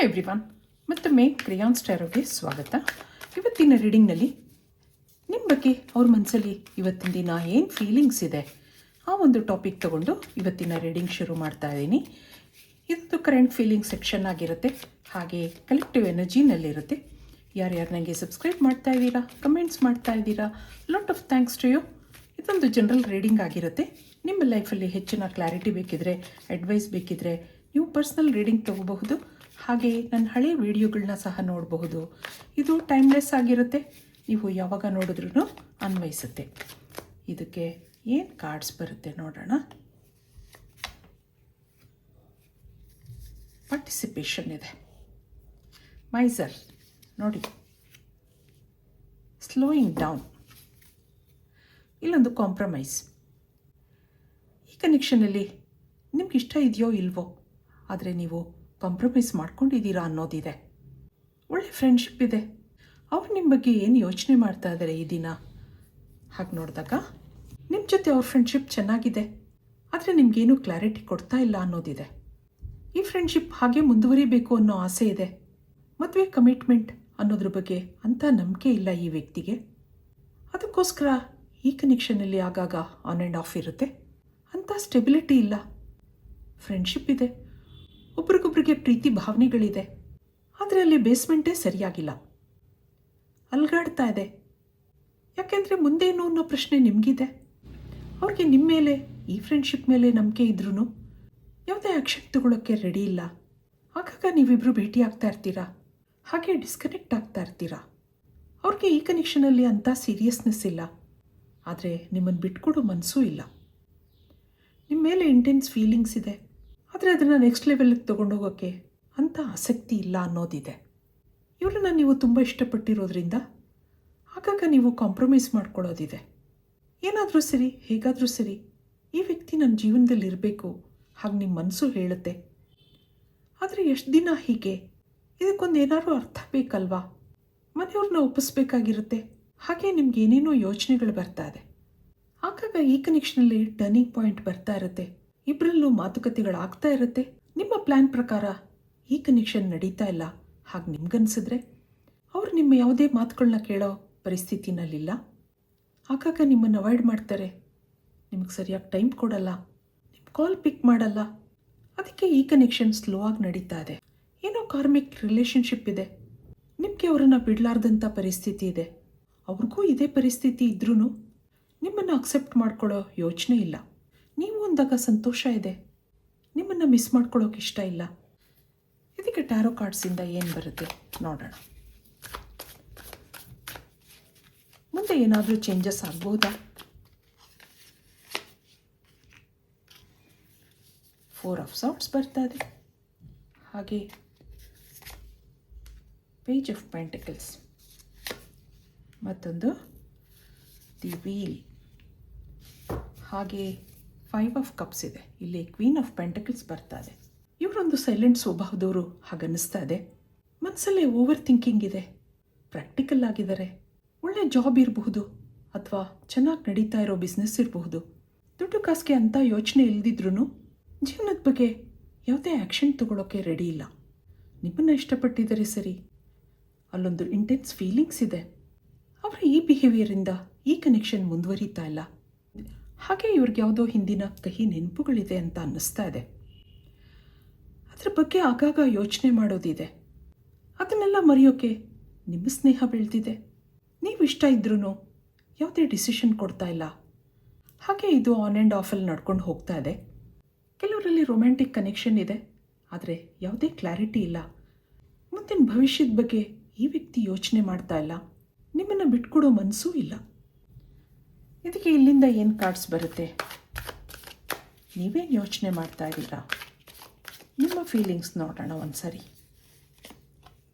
Hi everyone, ಮತ್ತೊಮ್ಮೆ ಕ್ರಿಯಾನ್ಸ್ ಟ್ಯಾರೋಗೆ ಸ್ವಾಗತ. ಇವತ್ತಿನ ರೀಡಿಂಗ್ನಲ್ಲಿ ನಿಮ್ಮ ಬಗ್ಗೆ ಅವ್ರ ಮನಸ್ಸಲ್ಲಿ ಇವತ್ತಿನ ದಿನ ಏನು ಫೀಲಿಂಗ್ಸ್ ಇದೆ ಆ ಒಂದು ಟಾಪಿಕ್ ತೊಗೊಂಡು ಇವತ್ತಿನ ರೀಡಿಂಗ್ ಶುರು ಮಾಡ್ತಾ ಇದ್ದೀನಿ. ಇದೊಂದು ಕರೆಂಟ್ ಫೀಲಿಂಗ್ ಸೆಕ್ಷನ್ ಆಗಿರುತ್ತೆ, ಹಾಗೆ ಕಲೆಕ್ಟಿವ್ ಎನರ್ಜಿನಲ್ಲಿರುತ್ತೆ. ಯಾರ್ಯಾರು ನನಗೆ ಸಬ್ಸ್ಕ್ರೈಬ್ ಮಾಡ್ತಾ ಇದ್ದೀರಾ, ಕಮೆಂಟ್ಸ್ ಮಾಡ್ತಾ ಇದ್ದೀರಾ, lot of thanks to you. ಇದೊಂದು ಜನರಲ್ ರೀಡಿಂಗ್ ಆಗಿರುತ್ತೆ. ನಿಮ್ಮ ಲೈಫಲ್ಲಿ ಹೆಚ್ಚಿನ ಕ್ಲಾರಿಟಿ ಬೇಕಿದ್ರೆ, ಅಡ್ವೈಸ್ ಬೇಕಿದ್ರೆ ನೀವು ಪರ್ಸ್ನಲ್ ರೀಡಿಂಗ್ ತೊಗೋಬಹುದು. ಹಾಗೆ ನನ್ನ ಹಳೆ ವಿಡಿಯೋಗಳನ್ನ ಸಹ ನೋಡಬಹುದು. ಇದು ಟೈಮ್ಲೆಸ್ ಆಗಿರುತ್ತೆ, ನೀವು ಯಾವಾಗ ನೋಡಿದ್ರೂ ಅನ್ವಯಿಸುತ್ತೆ. ಇದಕ್ಕೆ ಏನು ಕಾರ್ಡ್ಸ್ ಬರುತ್ತೆ ನೋಡೋಣ. ಪಾರ್ಟಿಸಿಪೇಷನ್ ಇದೆ, ಮೈಸರ್ ನೋಡಿ, ಸ್ಲೋಯಿಂಗ್ ಡೌನ್, ಇಲ್ಲೊಂದು ಕಾಂಪ್ರಮೈಸ್. ಈ ಕನೆಕ್ಷನಲ್ಲಿ ನಿಮ್ಗೆ ಇಷ್ಟ ಇದೆಯೋ ಇಲ್ವೋ, ಆದರೆ ನೀವು ಕಾಂಪ್ರಮೈಸ್ ಮಾಡ್ಕೊಂಡಿದ್ದೀರಾ ಅನ್ನೋದಿದೆ. ಒಳ್ಳೆ ಫ್ರೆಂಡ್ಶಿಪ್ ಇದೆ. ಅವ್ರು ನಿಮ್ಮ ಬಗ್ಗೆ ಏನು ಯೋಚನೆ ಮಾಡ್ತಾ ಇದ್ದಾರೆ ಈ ದಿನ ಹಾಗೆ ನೋಡಿದಾಗ ನಿಮ್ಮ ಜೊತೆ ಅವ್ರ ಫ್ರೆಂಡ್ಶಿಪ್ ಚೆನ್ನಾಗಿದೆ, ಆದರೆ ನಿಮಗೇನು ಕ್ಲಾರಿಟಿ ಕೊಡ್ತಾ ಇಲ್ಲ ಅನ್ನೋದಿದೆ. ಈ ಫ್ರೆಂಡ್ಶಿಪ್ ಹಾಗೆ ಮುಂದುವರಿಬೇಕು ಅನ್ನೋ ಆಸೆ ಇದೆ. ಮದುವೆ ಕಮಿಟ್ಮೆಂಟ್ ಅನ್ನೋದ್ರ ಬಗ್ಗೆ ಅಂಥ ನಂಬಿಕೆ ಇಲ್ಲ ಈ ವ್ಯಕ್ತಿಗೆ. ಅದಕ್ಕೋಸ್ಕರ ಈ ಕನೆಕ್ಷನಲ್ಲಿ ಆಗಾಗ ಆನ್ ಆ್ಯಂಡ್ ಆಫ್ ಇರುತ್ತೆ. ಅಂಥ ಸ್ಟೆಬಿಲಿಟಿ ಇಲ್ಲ. ಫ್ರೆಂಡ್ಶಿಪ್ ಇದೆ, ಒಬ್ರಿಗೊಬ್ರಿಗೆ ಪ್ರೀತಿ ಭಾವನೆಗಳಿದೆ, ಆದರೆ ಅಲ್ಲಿ ಬೇಸ್ಮೆಂಟೇ ಸರಿಯಾಗಿಲ್ಲ, ಅಲ್ಗಾಡ್ತಾ ಇದೆ. ಯಾಕೆಂದರೆ ಮುಂದೇನು ಅನ್ನೋ ಪ್ರಶ್ನೆ ನಿಮಗಿದೆ. ಅವ್ರಿಗೆ ನಿಮ್ಮ ಮೇಲೆ, ಈ ಫ್ರೆಂಡ್ಶಿಪ್ ಮೇಲೆ ನಂಬಿಕೆ ಇದ್ರೂ ಯಾವುದೇ ಆ್ಯಕ್ಷನ್ ತಗೊಳ್ಳೋಕ್ಕೆ ರೆಡಿ ಇಲ್ಲ. ಆಗಾಗ ನೀವಿಬ್ಬರು ಭೇಟಿ ಆಗ್ತಾ ಇರ್ತೀರಾ, ಹಾಗೆ ಡಿಸ್ಕನೆಕ್ಟ್ ಆಗ್ತಾ ಇರ್ತೀರಾ. ಅವ್ರಿಗೆ ಈ ಕನೆಕ್ಷನಲ್ಲಿ ಅಂಥ ಸೀರಿಯಸ್ನೆಸ್ ಇಲ್ಲ, ಆದರೆ ನಿಮ್ಮನ್ನು ಬಿಟ್ಕೊಡೋ ಮನಸ್ಸೂ ಇಲ್ಲ. ನಿಮ್ಮ ಮೇಲೆ ಇಂಟೆನ್ಸ್ ಫೀಲಿಂಗ್ಸ್ ಇದೆ, ಆದರೆ ಅದನ್ನು ನೆಕ್ಸ್ಟ್ ಲೆವೆಲ್ಗೆ ತೊಗೊಂಡೋಗೋಕ್ಕೆ ಅಂಥ ಆಸಕ್ತಿ ಇಲ್ಲ ಅನ್ನೋದಿದೆ. ಇವರನ್ನು ನೀವು ತುಂಬ ಇಷ್ಟಪಟ್ಟಿರೋದ್ರಿಂದ ಆಗಾಗ ನೀವು ಕಾಂಪ್ರಮೈಸ್ ಮಾಡ್ಕೊಳ್ಳೋದಿದೆ. ಏನಾದರೂ ಸರಿ, ಹೇಗಾದರೂ ಸರಿ, ಈ ವ್ಯಕ್ತಿ ನನ್ನ ಜೀವನದಲ್ಲಿ ಇರಬೇಕು ಹಾಗೆ ನಿಮ್ಮ ಮನಸ್ಸು ಹೇಳುತ್ತೆ. ಆದರೆ ಎಷ್ಟು ದಿನ ಹೀಗೆ? ಇದಕ್ಕೊಂದು ಏನಾದರೂ ಅರ್ಥ ಬೇಕಲ್ವಾ? ಮನೆಯವ್ರನ್ನ ಒಪ್ಪಿಸ್ಬೇಕಾಗಿರುತ್ತೆ. ಹಾಗೆ ನಿಮ್ಗೆ ಏನೇನೋ ಯೋಚನೆಗಳು ಬರ್ತಾ ಇದೆ. ಆಗಾಗ ಈ ಕನೆಕ್ಷನಲ್ಲಿ ಟರ್ನಿಂಗ್ ಪಾಯಿಂಟ್ ಬರ್ತಾ ಇರುತ್ತೆ. ಇಬ್ಬರಲ್ಲೂ ಮಾತುಕತೆಗಳಾಗ್ತಾ ಇರುತ್ತೆ. ನಿಮ್ಮ ಪ್ಲ್ಯಾನ್ ಪ್ರಕಾರ ಈ ಕನೆಕ್ಷನ್ ನಡೀತಾ ಇಲ್ಲ ಹಾಗೆ ನಿಮ್ಗನ್ಸಿದ್ರೆ ಅವರು ನಿಮ್ಮ ಯಾವುದೇ ಮಾತುಗಳನ್ನ ಕೇಳೋ ಪರಿಸ್ಥಿತಿನಲ್ಲಿಲ್ಲ. ಆಗಾಗ ನಿಮ್ಮನ್ನು ಅವಾಯ್ಡ್ ಮಾಡ್ತಾರೆ, ನಿಮಗೆ ಸರಿಯಾಗಿ ಟೈಮ್ ಕೊಡಲ್ಲ, ನಿಮ್ಮ ಕಾಲ್ ಪಿಕ್ ಮಾಡಲ್ಲ. ಅದಕ್ಕೆ ಈ ಕನೆಕ್ಷನ್ ಸ್ಲೋ ಆಗಿ ನಡೀತಾ ಇದೆ. ಏನೋ ಕಾರ್ಮಿಕ್ ರಿಲೇಷನ್ಶಿಪ್ ಇದೆ, ನಿಮಗೆ ಅವರನ್ನು ಬಿಡಲಾರ್ದಂಥ ಪರಿಸ್ಥಿತಿ ಇದೆ. ಅವ್ರಿಗೂ ಇದೇ ಪರಿಸ್ಥಿತಿ ಇದ್ರೂ ನಿಮ್ಮನ್ನು ಅಕ್ಸೆಪ್ಟ್ ಮಾಡ್ಕೊಳ್ಳೋ ಯೋಚನೆ ಇಲ್ಲ. ನೀವು ಅಂದಾಗ ಸಂತೋಷ ಇದೆ, ನಿಮ್ಮನ್ನು ಮಿಸ್ ಮಾಡ್ಕೊಳ್ಳೋಕೆ ಇಷ್ಟ ಇಲ್ಲ. ಇದಕ್ಕೆ ಟ್ಯಾರೋ ಕಾರ್ಡ್ಸಿಂದ ಏನು ಬರುತ್ತೆ ನೋಡೋಣ. ಮುಂದೆ ಏನಾದರೂ ಚೇಂಜಸ್ ಆಗ್ಬೋದಾ? 4 ಆಫ್ ಸಾರ್ಟ್ಸ್ ಬರ್ತಾ ಇದೆ, ಹಾಗೆ ಪೇಜ್ ಆಫ್ ಪೆಂಟಿಕಲ್ಸ್, ಮತ್ತೊಂದು ದಿ ವೀಲ್, ಹಾಗೆ 5 ಆಫ್ ಕಪ್ಸ್ ಇದೆ. ಇಲ್ಲಿ ಕ್ವೀನ್ ಆಫ್ ಪೆಂಟಕಲ್ಸ್ ಬರ್ತಾ ಇದೆ. ಇವರೊಂದು ಸೈಲೆಂಟ್ ಸ್ವಭಾವದವರು ಹಾಗನ್ನಿಸ್ತಾ ಇದೆ. ಮನಸ್ಸಲ್ಲೇ ಓವರ್ ಥಿಂಕಿಂಗ್ ಇದೆ, ಪ್ರಾಕ್ಟಿಕಲ್ ಆಗಿದ್ದಾರೆ. ಒಳ್ಳೆ ಜಾಬ್ ಇರಬಹುದು, ಅಥವಾ ಚೆನ್ನಾಗಿ ನಡೀತಾ ಇರೋ ಬಿಸ್ನೆಸ್ ಇರಬಹುದು. ದುಡ್ಡು ಕಾಸಿಗೆ ಅಂಥ ಯೋಚನೆ ಇಲ್ದಿದ್ರೂ ಜೀವನದ ಬಗ್ಗೆ ಯಾವುದೇ ಆ್ಯಕ್ಷನ್ ತಗೊಳ್ಳೋಕ್ಕೆ ರೆಡಿ ಇಲ್ಲ. ನಿಮ್ಮನ್ನು ಇಷ್ಟಪಟ್ಟಿದ್ದಾರೆ ಸರಿ, ಅಲ್ಲೊಂದು ಇಂಟೆನ್ಸ್ ಫೀಲಿಂಗ್ಸ್ ಇದೆ. ಅವರ ಈ ಬಿಹೇವಿಯರಿಂದ ಈ ಕನೆಕ್ಷನ್ ಮುಂದುವರಿತಾ ಇಲ್ಲ. ಹಾಗೆ ಇವ್ರಿಗೆ ಯಾವುದೋ ಹಿಂದಿನ ಕಹಿ ನೆನಪುಗಳಿದೆ ಅಂತ ಅನ್ನಿಸ್ತಾ ಇದೆ. ಅದರ ಬಗ್ಗೆ ಆಗಾಗ ಯೋಚನೆ ಮಾಡೋದಿದೆ. ಅದನ್ನೆಲ್ಲ ಮರೆಯೋಕೆ ನಿಮ್ಮ ಸ್ನೇಹ ಬೆಳೆದಿದೆ. ನೀವು ಇಷ್ಟ ಇದ್ರೂ ಯಾವುದೇ ಡಿಸಿಷನ್ ಕೊಡ್ತಾ ಇಲ್ಲ. ಹಾಗೆ ಇದು ಆನ್ ಆ್ಯಂಡ್ ಆಫಲ್ಲಿ ನಡ್ಕೊಂಡು ಹೋಗ್ತಾ ಇದೆ. ಕೆಲವರಲ್ಲಿ ರೊಮ್ಯಾಂಟಿಕ್ ಕನೆಕ್ಷನ್ ಇದೆ, ಆದರೆ ಯಾವುದೇ ಕ್ಲಾರಿಟಿ ಇಲ್ಲ. ಮುಂದಿನ ಭವಿಷ್ಯದ ಬಗ್ಗೆ ಈ ವ್ಯಕ್ತಿ ಯೋಚನೆ ಮಾಡ್ತಾ ಇಲ್ಲ, ನಿಮ್ಮನ್ನು ಬಿಟ್ಕೊಡೋ ಮನಸ್ಸೂ ಇಲ್ಲ. ಇದಕ್ಕೆ ಇಲ್ಲಿಂದ ಏನು ಕಾರ್ಡ್ಸ್ ಬರುತ್ತೆ? ನೀವೇನು ಯೋಚನೆ ಮಾಡ್ತಾ ಇದ್ದೀರಾ? ನಿಮ್ಮ ಫೀಲಿಂಗ್ಸ್ ನೋಡೋಣ ಒಂದು ಸರಿ.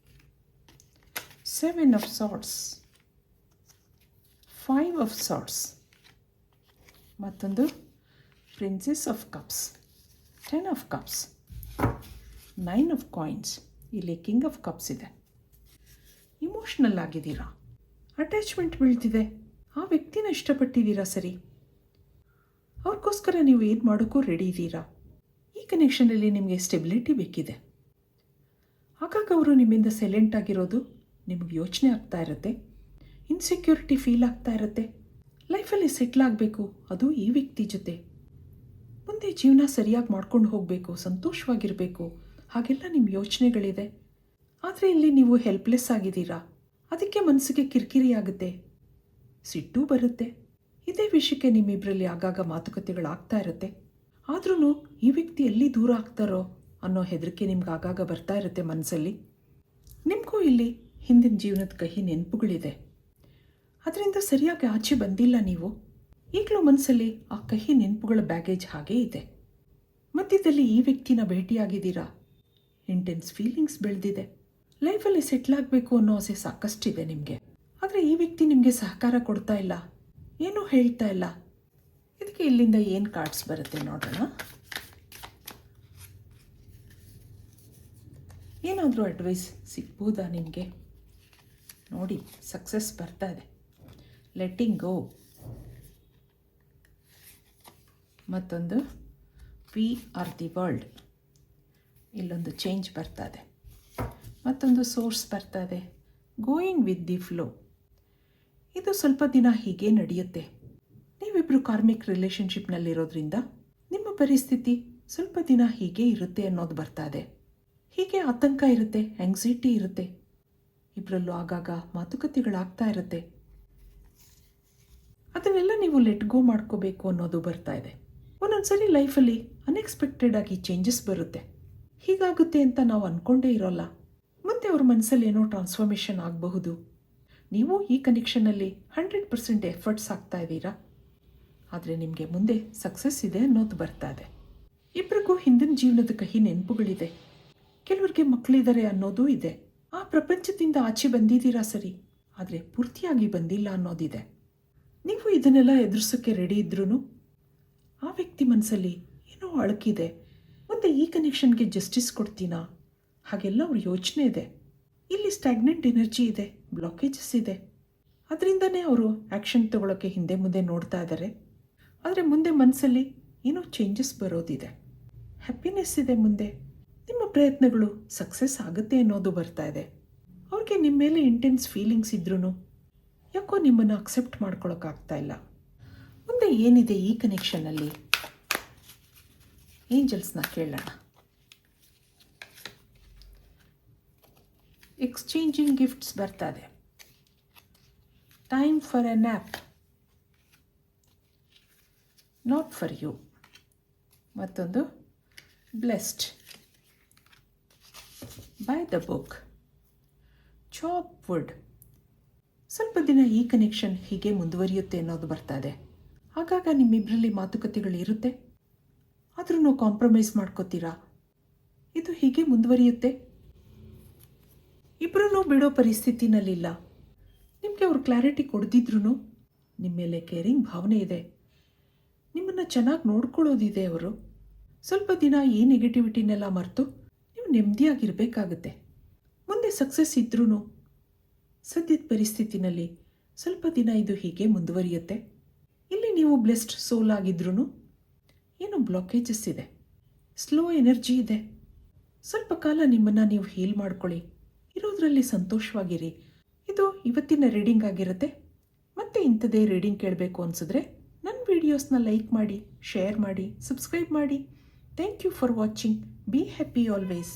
7 ಆಫ್ ಸಾರ್ಟ್ಸ್, 5 ಆಫ್ ಸಾರ್ಟ್ಸ್, ಮತ್ತೊಂದು princess of cups, 10 of cups, 9 of coins, ಇಲ್ಲಿ ಕಿಂಗ್ ಆಫ್ ಕಪ್ಸ್ ಇದೆ. ಇಮೋಷ್ನಲ್ ಆಗಿದ್ದೀರಾ, ಅಟ್ಯಾಚ್ಮೆಂಟ್ ಬೀಳ್ತಿದೆ. ಆ ವ್ಯಕ್ತಿನ ಇಷ್ಟಪಟ್ಟಿದ್ದೀರಾ ಸರಿ, ಅವ್ರಿಗೋಸ್ಕರ ನೀವು ಏನು ಮಾಡೋಕ್ಕೂ ರೆಡಿ ಇದ್ದೀರಾ. ಈ ಕನೆಕ್ಷನಲ್ಲಿ ನಿಮಗೆ ಸ್ಟೆಬಿಲಿಟಿ ಬೇಕಿದೆ. ಆಗಾಗ ಅವರು ನಿಮ್ಮಿಂದ ಸೈಲೆಂಟ್ ಆಗಿರೋದು ನಿಮಗೆ ಯೋಚನೆ ಆಗ್ತಾ ಇರುತ್ತೆ. ಇನ್ಸೆಕ್ಯೂರಿಟಿ ಫೀಲ್ ಆಗ್ತಾ ಇರುತ್ತೆ. ಲೈಫಲ್ಲಿ ಸೆಟ್ಲ್ ಆಗಬೇಕು, ಅದು ಈ ವ್ಯಕ್ತಿ ಜೊತೆ. ಮುಂದೆ ಜೀವನ ಸರಿಯಾಗಿ ಮಾಡ್ಕೊಂಡು ಹೋಗಬೇಕು, ಸಂತೋಷವಾಗಿರಬೇಕು, ಹಾಗೆಲ್ಲ ನಿಮ್ಮ ಯೋಚನೆಗಳಿದೆ. ಆದರೆ ಇಲ್ಲಿ ನೀವು ಹೆಲ್ಪ್ಲೆಸ್ ಆಗಿದ್ದೀರಾ. ಅದಕ್ಕೆ ಮನಸ್ಸಿಗೆ ಕಿರಿಕಿರಿ ಆಗುತ್ತೆ, ಸಿಟ್ಟು ಬರುತ್ತೆ. ಇದೇ ವಿಷಯಕ್ಕೆ ನಿಮ್ಮಿಬ್ಬರಲ್ಲಿ ಆಗಾಗ ಮಾತುಕತೆಗಳಾಗ್ತಾ ಇರುತ್ತೆ. ಆದ್ರೂ ಈ ವ್ಯಕ್ತಿ ಎಲ್ಲಿ ದೂರ ಆಗ್ತಾರೋ ಅನ್ನೋ ಹೆದರಿಕೆ ನಿಮ್ಗೆ ಆಗಾಗ ಬರ್ತಾ ಇರುತ್ತೆ ಮನಸ್ಸಲ್ಲಿ. ನಿಮಗೂ ಇಲ್ಲಿ ಹಿಂದಿನ ಜೀವನದ ಕಹಿ ನೆನಪುಗಳಿದೆ. ಅದರಿಂದ ಸರಿಯಾಗಿ ಆಚೆ ಬಂದಿಲ್ಲ ನೀವು. ಈಗಲೂ ಮನಸ್ಸಲ್ಲಿ ಆ ಕಹಿ ನೆನಪುಗಳ ಬ್ಯಾಗೇಜ್ ಹಾಗೇ ಇದೆ. ಮಧ್ಯದಲ್ಲಿ ಈ ವ್ಯಕ್ತಿನ ಭೇಟಿಯಾಗಿದ್ದೀರಾ. ಇಂಟೆನ್ಸ್ ಫೀಲಿಂಗ್ಸ್ ಬೆಳೆದಿದೆ. ಲೈಫಲ್ಲಿ ಸೆಟ್ಲ್ ಆಗಬೇಕು ಅನ್ನೋ ಆಸೆ ಸಾಕಷ್ಟಿದೆ ನಿಮಗೆ. ಆದರೆ ಈ ವ್ಯಕ್ತಿ ನಿಮಗೆ ಸಹಕಾರ ಕೊಡ್ತಾ ಇಲ್ಲ, ಏನೂ ಹೇಳ್ತಾ ಇಲ್ಲ. ಇದಕ್ಕೆ ಇಲ್ಲಿಂದ ಏನು ಕಾರ್ಡ್ಸ್ ಬರುತ್ತೆ ನೋಡೋಣ. ಏನಾದರೂ ಅಡ್ವೈಸ್ ಸಿಗ್ಬೋದಾ ನಿಮಗೆ? ನೋಡಿ, ಸಕ್ಸಸ್ ಬರ್ತಾ ಇದೆ. ಲೆಟ್ಟಿಂಗ್ ಗೋ. ಮತ್ತೊಂದು ವಿ ಆರ್ ದಿ ವರ್ಲ್ಡ್. ಇಲ್ಲೊಂದು ಚೇಂಜ್ ಬರ್ತಾ ಇದೆ. ಮತ್ತೊಂದು ಸೋರ್ಸ್ ಬರ್ತಾ ಇದೆ, ಗೋಯಿಂಗ್ ವಿತ್ ದಿ ಫ್ಲೋ. ಇದು ಸ್ವಲ್ಪ ದಿನ ಹೀಗೆ ನಡೆಯುತ್ತೆ. ನೀವಿಬ್ಬರು ಕಾರ್ಮಿಕ್ ರಿಲೇಷನ್ಶಿಪ್ನಲ್ಲಿರೋದ್ರಿಂದ ನಿಮ್ಮ ಪರಿಸ್ಥಿತಿ ಸ್ವಲ್ಪ ದಿನ ಹೀಗೆ ಇರುತ್ತೆ ಅನ್ನೋದು ಬರ್ತಾ ಇದೆ. ಹೀಗೆ ಆತಂಕ ಇರುತ್ತೆ, ಆಂಗ್ಸೈಟಿ ಇರುತ್ತೆ. ಇಬ್ಬರಲ್ಲೂ ಆಗಾಗ ಮಾತುಕತೆಗಳಾಗ್ತಾ ಇರುತ್ತೆ. ಅದನ್ನೆಲ್ಲ ನೀವು ಲೆಟ್ ಗೋ ಮಾಡ್ಕೋಬೇಕು ಅನ್ನೋದು ಬರ್ತಾ ಇದೆ. ಒಂದೊಂದ್ಸರಿ ಲೈಫಲ್ಲಿ ಅನ್ಎಕ್ಸ್ಪೆಕ್ಟೆಡ್ ಆಗಿ ಚೇಂಜಸ್ ಬರುತ್ತೆ. ಹೀಗಾಗುತ್ತೆ ಅಂತ ನಾವು ಅಂದ್ಕೊಂಡೇ ಇರೋಲ್ಲ. ಮುಂದೆ ಅವ್ರ ಮನಸ್ಸಲ್ಲಿ ಏನೋ ಟ್ರಾನ್ಸ್ಫಾರ್ಮೇಷನ್ ಆಗಬಹುದು. ನೀವು ಈ ಕನೆಕ್ಷನಲ್ಲಿ 100% ಎಫರ್ಟ್ಸ್ ಹಾಕ್ತಾ ಇದ್ದೀರಾ. ಆದರೆ ನಿಮಗೆ ಮುಂದೆ ಸಕ್ಸಸ್ ಇದೆ ಅನ್ನೋದು ಬರ್ತಾ ಇದೆ. ಇಬ್ಬರಿಗೂ ಹಿಂದಿನ ಜೀವನದ ಕಹಿ ನೆನಪುಗಳಿದೆ. ಕೆಲವರಿಗೆ ಮಕ್ಕಳಿದ್ದಾರೆ ಅನ್ನೋದೂ ಇದೆ. ಆ ಪ್ರಪಂಚದಿಂದ ಆಚೆ ಬಂದಿದ್ದೀರಾ ಸರಿ, ಆದರೆ ಪೂರ್ತಿಯಾಗಿ ಬಂದಿಲ್ಲ ಅನ್ನೋದಿದೆ. ನೀವು ಇದನ್ನೆಲ್ಲ ಎದುರಿಸೋಕ್ಕೆ ರೆಡಿ ಇದ್ರೂ ಆ ವ್ಯಕ್ತಿ ಮನಸ್ಸಲ್ಲಿ ಏನೋ ಅಳಕಿದೆ. ಮುಂದೆ ಈ ಕನೆಕ್ಷನ್ಗೆ ಜಸ್ಟಿಸ್ ಕೊಡ್ತೀನಾ, ಹಾಗೆಲ್ಲ ಅವ್ರ ಯೋಚನೆ ಇದೆ. ಇಲ್ಲಿ ಸ್ಟ್ಯಾಗ್ನೆಂಟ್ ಎನರ್ಜಿ ಇದೆ, ಬ್ಲಾಕೇಜಸ್ ಇದೆ. ಅದರಿಂದನೇ ಅವರು ಆ್ಯಕ್ಷನ್ ತಗೊಳ್ಳೋಕ್ಕೆ ಹಿಂದೆ ಮುಂದೆ ನೋಡ್ತಾ ಇದ್ದಾರೆ. ಆದರೆ ಮುಂದೆ ಮನಸ್ಸಲ್ಲಿ ಏನೋ ಚೇಂಜಸ್ ಬರೋದಿದೆ. ಹ್ಯಾಪಿನೆಸ್ ಇದೆ. ಮುಂದೆ ನಿಮ್ಮ ಪ್ರಯತ್ನಗಳು ಸಕ್ಸಸ್ ಆಗುತ್ತೆ ಅನ್ನೋದು ಬರ್ತಾ ಇದೆ. ಅವ್ರಿಗೆ ನಿಮ್ಮ ಮೇಲೆ ಇಂಟೆನ್ಸ್ ಫೀಲಿಂಗ್ಸ್ ಇದ್ರೂ ಯಾಕೋ ನಿಮ್ಮನ್ನು ಅಕ್ಸೆಪ್ಟ್ ಮಾಡ್ಕೊಳಕ್ಕಾಗ್ತಾ ಇಲ್ಲ. ಮುಂದೆ ಏನಿದೆ ಈ ಕನೆಕ್ಷನಲ್ಲಿ? ಏಂಜಲ್ಸ್ನ ಕೇಳೋಣ. ಎಕ್ಸ್ಚೇಂಜಿಂಗ್ ಗಿಫ್ಟ್ಸ್ ಬರ್ತಾ ಇದೆ. Time for a nap, not for you. ಮತ್ತೊಂದು blessed, by the book, chop wood. ಸ್ವಲ್ಪ ದಿನ ಈ ಕನೆಕ್ಷನ್ ಹೀಗೆ ಮುಂದುವರಿಯುತ್ತೆ ಅನ್ನೋದು ಬರ್ತಾ ಇದೆ. ಆಗಾಗ ನಿಮ್ಮಿಬ್ಬರಲ್ಲಿ ಮಾತುಕತೆಗಳಿರುತ್ತೆ, ಆದ್ರೂ ಕಾಂಪ್ರಮೈಸ್ ಮಾಡ್ಕೋತೀರಾ. ಇದು ಹೀಗೆ ಮುಂದುವರಿಯುತ್ತೆ. ಇಬ್ಬರೂ ಬಿಡೋ ಪರಿಸ್ಥಿತಿನಲ್ಲಿಲ್ಲ. ನಿಮಗೆ ಅವ್ರು ಕ್ಲಾರಿಟಿ ಕೊಡ್ದಿದ್ರೂ ನಿಮ್ಮ ಮೇಲೆ ಕೇರಿಂಗ್ ಭಾವನೆ ಇದೆ. ನಿಮ್ಮನ್ನು ಚೆನ್ನಾಗಿ ನೋಡ್ಕೊಳ್ಳೋದಿದೆ ಅವರು. ಸ್ವಲ್ಪ ದಿನ ಈ ನೆಗೆಟಿವಿಟಿನೆಲ್ಲ ಮರೆತು ನೀವು ನೆಮ್ಮದಿಯಾಗಿರಬೇಕಾಗುತ್ತೆ. ಮುಂದೆ ಸಕ್ಸಸ್ ಇದ್ರೂ ಸದ್ಯದ ಪರಿಸ್ಥಿತಿನಲ್ಲಿ ಸ್ವಲ್ಪ ದಿನ ಇದು ಹೀಗೆ ಮುಂದುವರಿಯುತ್ತೆ. ಇಲ್ಲಿ ನೀವು ಬ್ಲೆಸ್ಡ್ ಸೋಲ್ ಆಗಿದ್ರೂ ಏನೋ ಬ್ಲಾಕೇಜಸ್ ಇದೆ, ಸ್ಲೋ ಎನರ್ಜಿ ಇದೆ. ಸ್ವಲ್ಪ ಕಾಲ ನಿಮ್ಮನ್ನು ನೀವು ಹೀಲ್ ಮಾಡ್ಕೊಳ್ಳಿ, ಇರೋದ್ರಲ್ಲಿ ಸಂತೋಷವಾಗಿರಿ. ಇದು ಇವತ್ತಿನ ರೀಡಿಂಗ್ ಆಗಿರುತ್ತೆ. ಮತ್ತೆ ಇಂಥದೇ ರೀಡಿಂಗ್ ಕೇಳಬೇಕು ಅನಿಸಿದ್ರೆ ನನ್ನ ವೀಡಿಯೋಸ್ನ ಲೈಕ್ ಮಾಡಿ, ಶೇರ್ ಮಾಡಿ, ಸಬ್ಸ್ಕ್ರೈಬ್ ಮಾಡಿ. Thank you for watching. Be happy always.